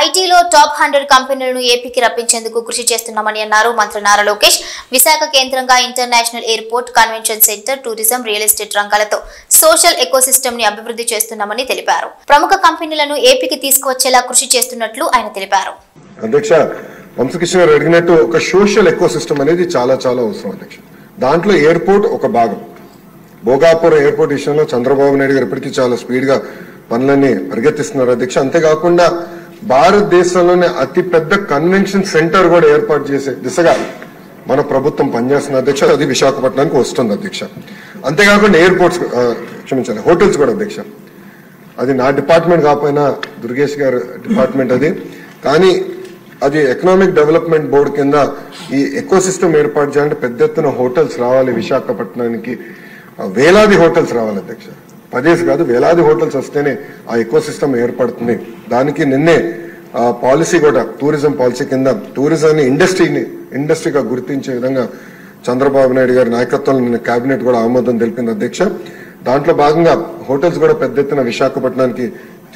ఐటీలో టాప్ 100 కంపెనీలను ఏపీకి రప్పించేందుకు కృషి చేస్తున్నామని అన్నారు మంత్రి నారా లోకేష్. విశాఖ కేంద్రంగా international airport, convention centre, tourism, real estate రంగాలతో సోషల్ ఎకోసిస్టమ్ ని అభివృద్ధి చేస్తున్నామని తెలిపారు. ప్రముఖ కంపెనీలను ఏపీకి తీసుకువచ్చేలా కృషి చేస్తున్నట్లు ఆయన తెలిపారు. అధ్యక్ష, వంశకృష్ణ గారు అడిగినట్టు ఒక సోషల్ ఎకోసిస్టమ్ అనేది చాలా అవసరం అధ్యక్ష. దాంట్లో ఎయిర్పోర్ట్ ఒక భాగం. భోగాపురం ఎయిర్పోర్ట్ విషయంలో చంద్రబాబు నాయుడు గారు ఇప్పటికీ చాలా స్పీడ్ గా పనులన్నీ పరిగెత్తిస్తున్నారు అధ్యక్ష. అంతేకాకుండా భారతదేశంలోనే అతిపెద్ద కన్వెన్షన్ సెంటర్ కూడా ఏర్పాటు చేసే దిశగా మన ప్రభుత్వం పనిచేస్తున్న అధ్యక్ష. అది విశాఖపట్నానికి వస్తుంది అధ్యక్ష. అంతేకాకుండా ఎయిర్పోర్ట్స్ క్షమించాలి హోటల్స్ కూడా అధ్యక్ష. అది నా డిపార్ట్మెంట్ కాకపోయినా దుర్గేష్ గారి డిపార్ట్మెంట్ అది. కానీ అది ఎకనామిక్ డెవలప్మెంట్ బోర్డు కింద ఈ ఎకోసిస్టమ్ ఏర్పాటు చేయాలంటే పెద్ద ఎత్తున హోటల్స్ రావాలి విశాఖపట్నానికి. వేలాది హోటల్స్ రావాలి అధ్యక్ష. 10 కాదు, వేలాది హోటల్స్ వస్తేనే ఆ ఎకోసిస్టమ్ ఏర్పడుతుంది. దానికి నిన్నే పాలసీ కూడా టూరిజం పాలసీ కింద టూరిజాన్ని ఇండస్ట్రీగా గుర్తించే విధంగా చంద్రబాబు నాయుడు గారి నాయకత్వంలో నిన్న కేబినెట్ కూడా ఆమోదం తెలిపింది అధ్యక్ష. దాంట్లో భాగంగా హోటల్స్ కూడా పెద్ద ఎత్తున విశాఖపట్నానికి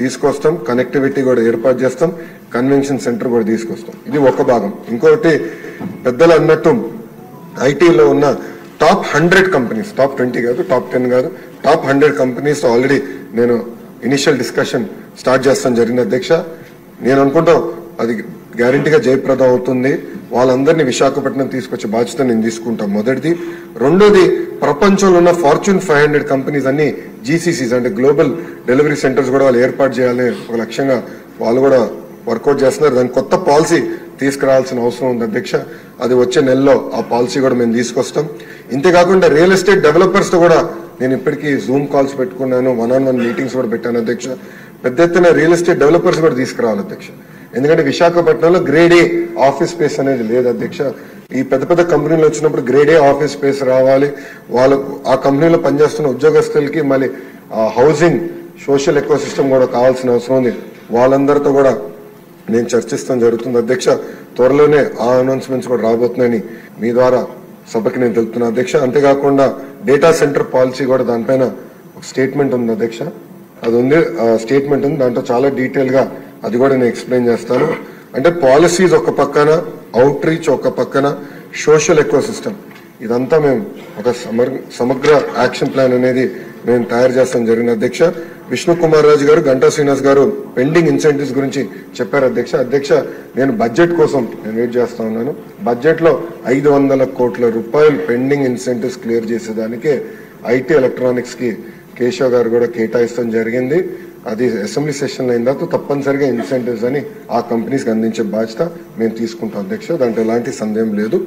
తీసుకొస్తాం. కనెక్టివిటీ కూడా ఏర్పాటు చేస్తాం. కన్వెన్షన్ సెంటర్ కూడా తీసుకొస్తాం. ఇది ఒక భాగం. ఇంకొకటి పెద్దలు అన్నట్టు ఐటీలో ఉన్న టాప్ 100 కంపెనీస్, టాప్ 20 కాదు, టాప్ 10 కాదు, టాప్ 100 కంపెనీస్ ఆల్రెడీ నేను ఇనిషియల్ డిస్కషన్ స్టార్ట్ చేస్తాను జరిగింది అధ్యక్ష. నేను అనుకుంటాం అది గ్యారంటీగా జయప్రదం అవుతుంది. వాళ్ళందరినీ విశాఖపట్నం తీసుకొచ్చే బాధ్యత నేను తీసుకుంటాం మొదటిది. రెండోది, ప్రపంచంలో ఉన్న ఫార్చ్యూన్ 500 కంపెనీస్ అన్ని జీసీసీస్ అంటే గ్లోబల్ డెలివరీ సెంటర్స్ కూడా వాళ్ళు ఏర్పాటు చేయాలని ఒక లక్ష్యంగా వాళ్ళు కూడా వర్కౌట్ చేస్తున్నారు. దానికి కొత్త పాలసీ తీసుకురావాల్సిన అవసరం ఉంది అధ్యక్ష. అది వచ్చే నెలలో ఆ పాలసీ కూడా మేము తీసుకొస్తాం. ఇంతేకాకుండా రియల్ ఎస్టేట్ డెవలపర్స్ తో కూడా నేను ఇప్పటికీ జూమ్ కాల్స్ పెట్టుకున్నాను, 1-on-1 మీటింగ్స్ కూడా పెట్టాను అధ్యక్ష. పెద్ద ఎత్తున రియల్ ఎస్టేట్ డెవలపర్స్ కూడా తీసుకురావాలి అధ్యక్ష. ఎందుకంటే విశాఖపట్నంలో గ్రేడ్ ఏ ఆఫీస్ స్పేస్ అనేది లేదు అధ్యక్ష. ఈ పెద్ద కంపెనీలు వచ్చినప్పుడు గ్రేడ్ ఏ ఆఫీస్ స్పేస్ రావాలి. వాళ్ళకు ఆ కంపెనీలో పనిచేస్తున్న ఉద్యోగస్తులకి మళ్ళీ హౌసింగ్ సోషల్ ఎకోసిస్టమ్ కూడా కావాల్సిన అవసరం ఉంది. వాళ్ళందరితో కూడా నేను చర్చిస్తాం జరుగుతుంది అధ్యక్ష. త్వరలోనే ఆ అనౌన్స్మెంట్స్ కూడా రాబోతున్నాయని మీ ద్వారా సభకి నేను తెలుపుతున్నా అధ్యక్ష. అంతేకాకుండా డేటా సెంటర్ పాలసీ కూడా దానిపైన ఒక స్టేట్మెంట్ ఉంది అధ్యక్ష. అది ఉంది, స్టేట్మెంట్ ఉంది. దాంట్లో చాలా డీటెయిల్ గా అది కూడా నేను ఎక్స్ప్లెయిన్ చేస్తాను. అంటే పాలసీస్ ఒక పక్కన, అవుట్ రీచ్ ఒక పక్కన, సోషల్ ఎకోసిస్టమ్, ఇదంతా మేము ఒక సమగ్ర యాక్షన్ ప్లాన్ అనేది మేము తయారు చేస్తాం జరిగిన అధ్యక్ష. విష్ణు కుమార్ రాజు గారు, గంటా శ్రీనివాస్ గారు పెండింగ్ ఇన్సెంటివ్స్ గురించి చెప్పారు అధ్యక్ష. నేను బడ్జెట్ కోసం నేను వెయిట్ చేస్తా ఉన్నాను. బడ్జెట్ లో 500 కోట్ల రూపాయలు పెండింగ్ ఇన్సెంటివ్స్ క్లియర్ చేసేదానికే ఐటీ ఎలక్ట్రానిక్స్ కి కేశవ్ గారు కూడా కేటాయిస్తాం జరిగింది. అది అసెంబ్లీ సెషన్ అయిన తర్వాత తప్పనిసరిగా ఇన్సెంటివ్స్ అని ఆ కంపెనీస్కి అందించే బాధ్యత మేము తీసుకుంటాం అధ్యక్ష. దాంట్లో ఎలాంటి సందేహం లేదు.